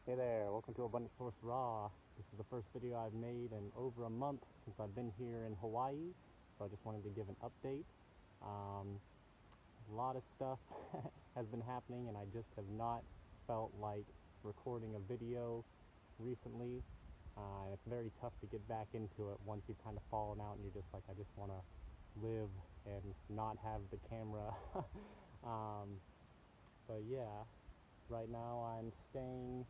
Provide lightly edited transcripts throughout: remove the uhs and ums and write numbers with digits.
Hey there, welcome to Abundant Source Raw. This is the first video I've made in over a month since I've been here in Hawaii, so I just wanted to give an update. A lot of stuff has been happening and I just have not felt like recording a video recently. It's very tough to get back into it once you've kind of fallen out and you're just like, I just want to live and not have the camera. But yeah, right now I'm staying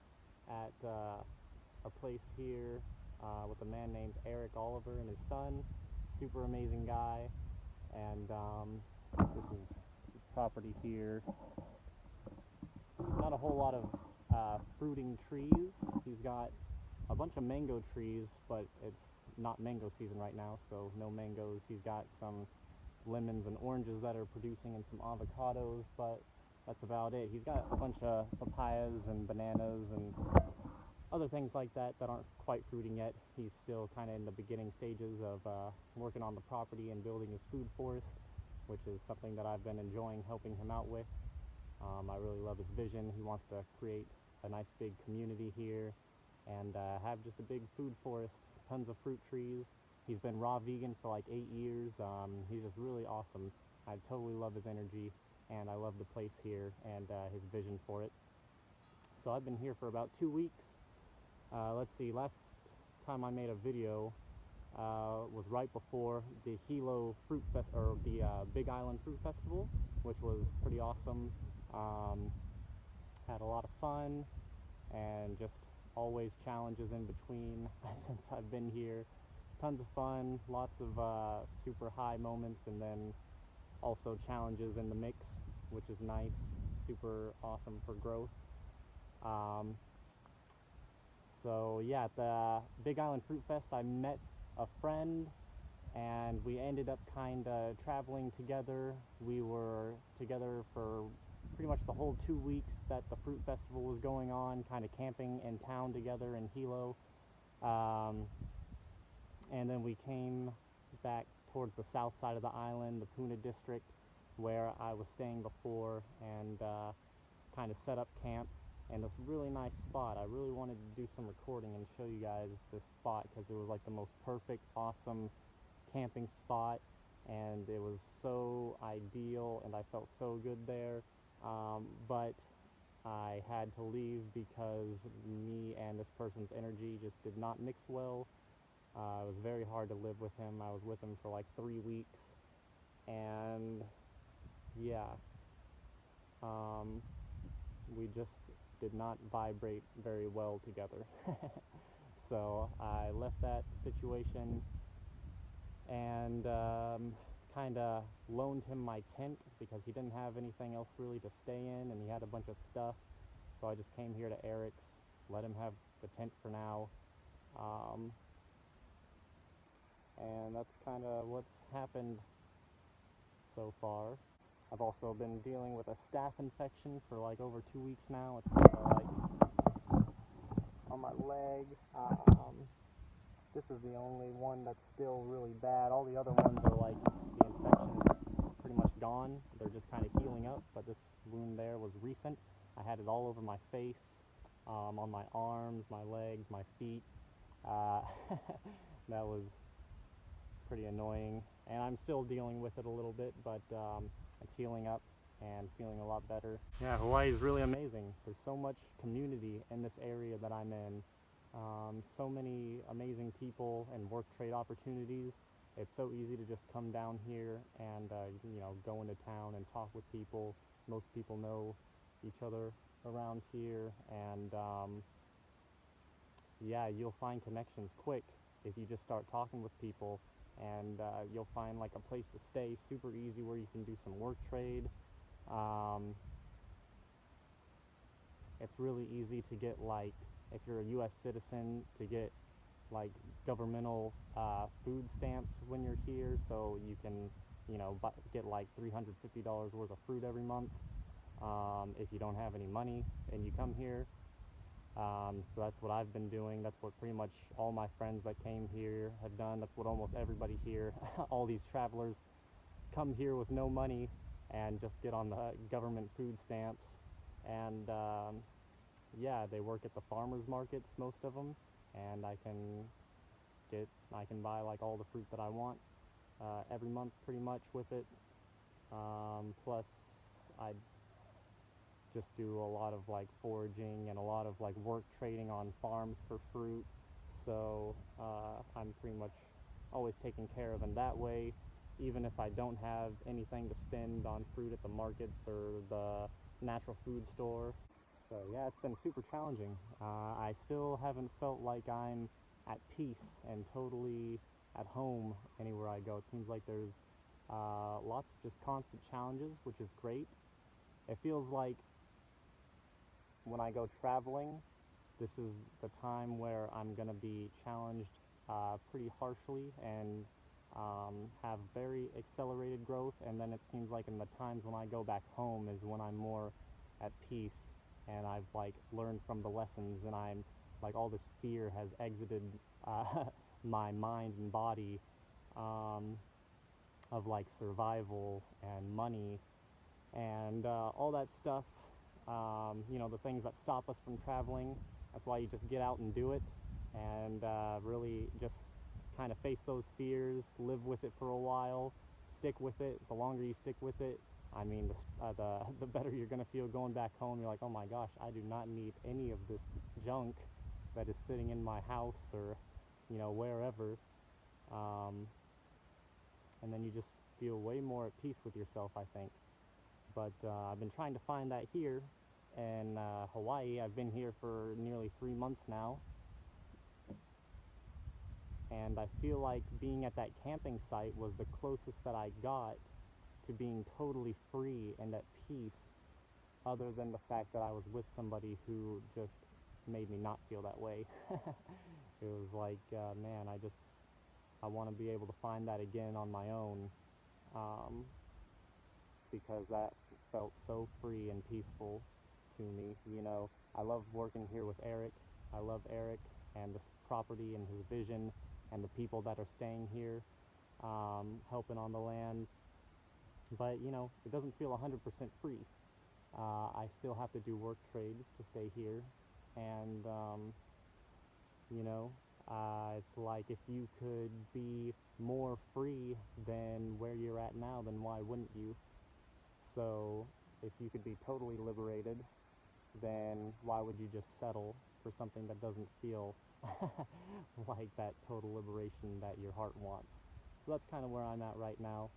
at a place here with a man named Eric Oliver and his son. Super amazing guy. And this is his property here. Not a whole lot of fruiting trees. He's got a bunch of mango trees, but it's not mango season right now, so no mangoes. He's got some lemons and oranges that are producing and some avocados, but that's about it. He's got a bunch of papayas and bananas and other things like that that aren't quite fruiting yet. He's still kind of in the beginning stages of working on the property and building his food forest, which is something that I've been enjoying helping him out with. I really love his vision. He wants to create a nice big community here and have just a big food forest, tons of fruit trees. He's been raw vegan for like 8 years. He's just really awesome. I totally love his energy, and I love the place here and his vision for it. So I've been here for about 2 weeks. Let's see, last time I made a video was right before the Hilo Fruit Fest, or the Big Island Fruit Festival, which was pretty awesome. Had a lot of fun and just always challenges in between since I've been here. Tons of fun, lots of super high moments, and then also challenges in the mix, which is nice, super awesome for growth. So yeah, at the Big Island Fruit Fest I met a friend and we ended up kind of traveling together. We were together for pretty much the whole 2 weeks that the fruit festival was going on, kind of camping in town together in Hilo. And then we came back towards the south side of the island, the Puna district, where I was staying before, and kind of set up camp in this really nice spot. I really wanted to do some recording and show you guys this spot because it was like the most perfect, awesome camping spot, and it was so ideal and I felt so good there. But I had to leave because me and this person's energy just did not mix well. It was very hard to live with him. I was with him for like 3 weeks, and yeah, we just did not vibrate very well together. So I left that situation and kind of loaned him my tent because he didn't have anything else really to stay in, and he had a bunch of stuff. So I just came here to Eric's, let him have the tent for now. And that's kind of what's happened so far. I've also been dealing with a staph infection for like over 2 weeks now. It's kind of like on my leg. This is the only one that's still really bad. All the other ones are like, the infection is pretty much gone. They're just kind of healing up, but this wound there was recent. I had it all over my face, on my arms, my legs, my feet. That was pretty annoying, and I'm still dealing with it a little bit, but it's healing up and feeling a lot better. Yeah, Hawaii is really amazing. There's so much community in this area that I'm in. So many amazing people and work trade opportunities. It's so easy to just come down here and go into town and talk with people. Most people know each other around here, and yeah, you'll find connections quick if you just start talking with people, and you'll find like a place to stay super easy where you can do some work trade. It's really easy to get, like, if you're a U.S. citizen, to get like governmental food stamps when you're here, so you can get like $350 worth of fruit every month if you don't have any money and you come here. So that's what I've been doing. That's what pretty much all my friends that came here have done. That's what almost everybody here, all these travelers, come here with no money and just get on the government food stamps. And yeah, they work at the farmers markets, most of them, and I can buy like all the fruit that I want every month pretty much with it. Plus, I just do a lot of like foraging and a lot of like work trading on farms for fruit. So I'm pretty much always taken care of in that way, even if I don't have anything to spend on fruit at the markets or the natural food store. So yeah, it's been super challenging. I still haven't felt like I'm at peace and totally at home anywhere I go. It seems like there's lots of just constant challenges, which is great. It feels like when I go traveling, this is the time where I'm going to be challenged pretty harshly and have very accelerated growth. And then it seems like in the times when I go back home is when I'm more at peace and I've like learned from the lessons and I'm like all this fear has exited my mind and body of like survival and money and all that stuff. You know, the things that stop us from traveling. That's why you just get out and do it and really just kind of face those fears, live with it for a while, stick with it. The longer you stick with it, I mean, the better you're going to feel going back home. You're like, oh my gosh, I do not need any of this junk that is sitting in my house or, you know, wherever. And then you just feel way more at peace with yourself, I think. But I've been trying to find that here in Hawaii. I've been here for nearly 3 months now, and I feel like being at that camping site was the closest that I got to being totally free and at peace, other than the fact that I was with somebody who just made me not feel that way. It was like, man, I want to be able to find that again on my own. Because that felt so free and peaceful to me. You know, I love working here with Eric. I love Eric and this property and his vision and the people that are staying here, helping on the land. But, you know, it doesn't feel 100% free. I still have to do work trade to stay here. And, you know, it's like if you could be more free than where you're at now, then why wouldn't you? So if you could be totally liberated, then why would you just settle for something that doesn't feel like that total liberation that your heart wants? So that's kind of where I'm at right now,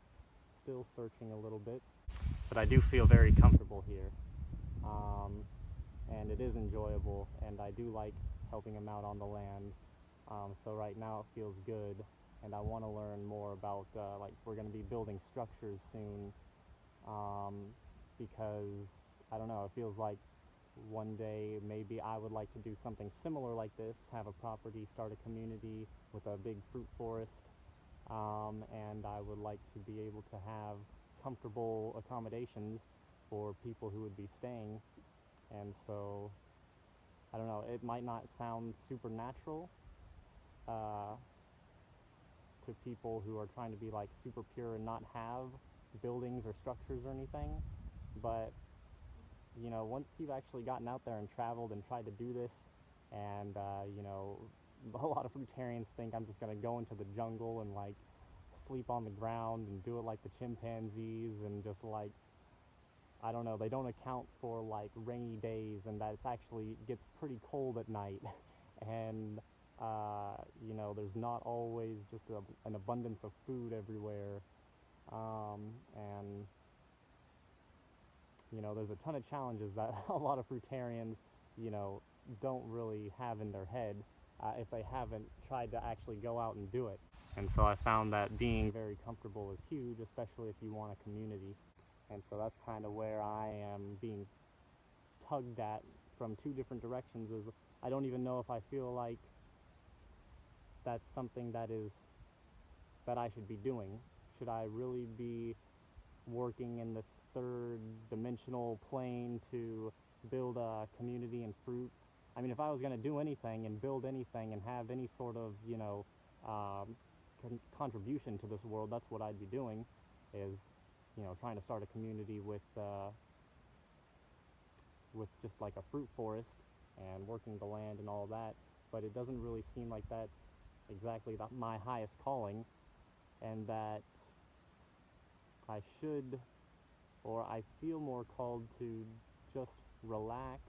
still searching a little bit. But I do feel very comfortable here, and it is enjoyable, and I do like helping him out on the land. So right now it feels good, and I want to learn more about, like, we're going to be building structures soon, because I don't know, it feels like one day maybe I would like to do something similar like this, have a property, start a community with a big fruit forest, and I would like to be able to have comfortable accommodations for people who would be staying. And so I don't know, it might not sound supernatural to people who are trying to be like super pure and not have buildings or structures or anything, but you know, once you've actually gotten out there and traveled and tried to do this, and you know, a lot of fruitarians think I'm just going to go into the jungle and like sleep on the ground and do it like the chimpanzees and just like, I don't know, they don't account for like rainy days and that it's actually gets pretty cold at night and you know, there's not always just an abundance of food everywhere, and you know, there's a ton of challenges that a lot of fruitarians, you know, don't really have in their head if they haven't tried to actually go out and do it. And so I found that being very comfortable is huge, especially if you want a community. And so that's kind of where I am being tugged at from two different directions. Is I don't even know if I feel like that's something that I should be doing. Should I really be working in this third dimensional plane to build a community and fruit? I mean, if I was going to do anything and build anything and have any sort of, you know, contribution to this world, that's what I'd be doing, is, you know, trying to start a community with just like a fruit forest and working the land and all that, but it doesn't really seem like that's exactly my highest calling, and that I should, or I feel more called to just relax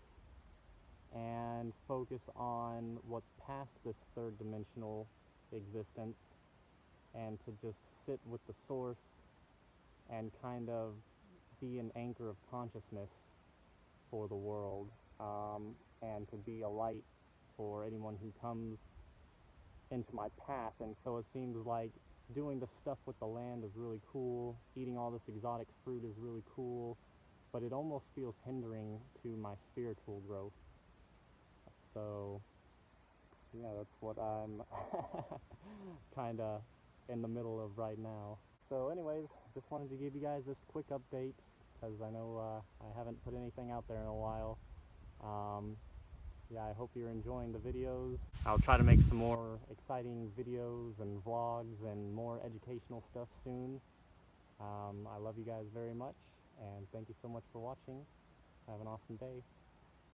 and focus on what's past this third dimensional existence, and to just sit with the source and kind of be an anchor of consciousness for the world, and to be a light for anyone who comes into my path. And so it seems like doing the stuff with the land is really cool, eating all this exotic fruit is really cool, but it almost feels hindering to my spiritual growth. So yeah, that's what I'm kind of in the middle of right now. So anyways, just wanted to give you guys this quick update, because I know I haven't put anything out there in a while. Yeah, I hope you're enjoying the videos. I'll try to make some more exciting videos and vlogs and more educational stuff soon. I love you guys very much, and thank you so much for watching. Have an awesome day.